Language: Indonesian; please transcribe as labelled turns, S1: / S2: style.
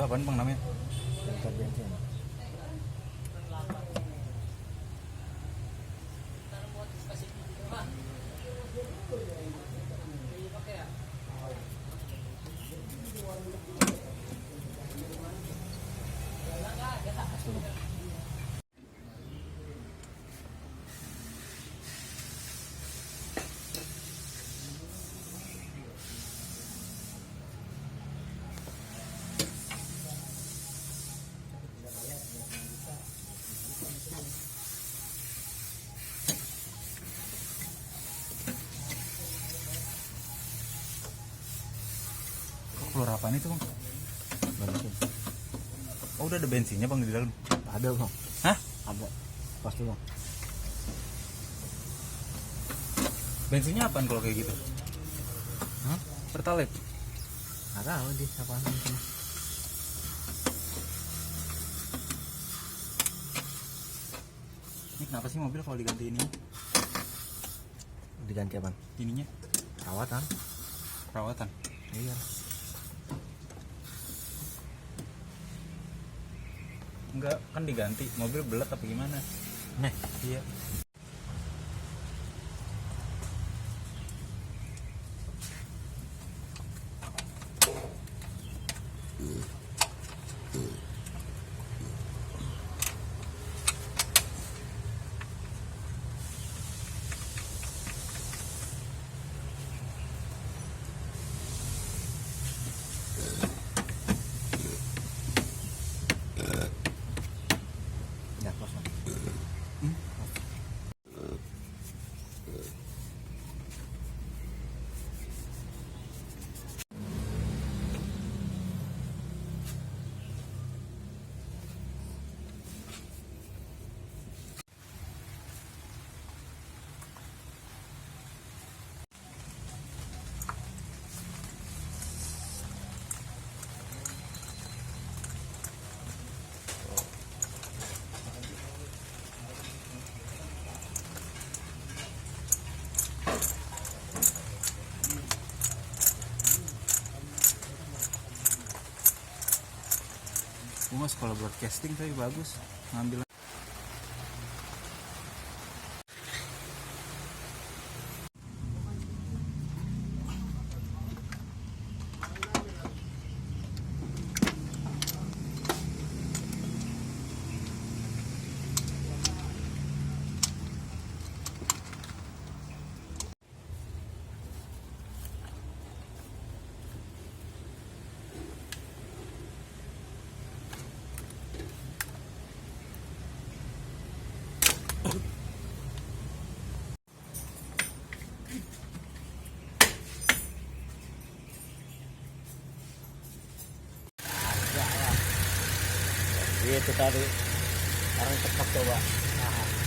S1: apaan bang namanya?
S2: Sensor bensin.
S1: Keluar apaan itu bang?
S2: Bensin.
S1: Oh udah ada bensinnya bang di dalam?
S2: Ada bang.
S1: Hah?
S2: Ada. Pasti bang.
S1: Bensinnya apaan kalau kayak gitu?
S2: Hah?
S1: Pertalite?
S2: Nggak tahu di apaan bensin.
S1: Ini kenapa sih mobil kalau diganti ini?
S2: Diganti apa?
S1: Ininya?
S2: Perawatan.
S1: Perawatan?
S2: Iya.
S1: Enggak, kan diganti. Mobil belet apa gimana?
S2: Nih.
S1: Iya.
S2: Ya kosong.
S1: Gue mau sekolah broadcasting tapi bagus. Ngambil
S2: Itu tadi orang cepat coba. Nah,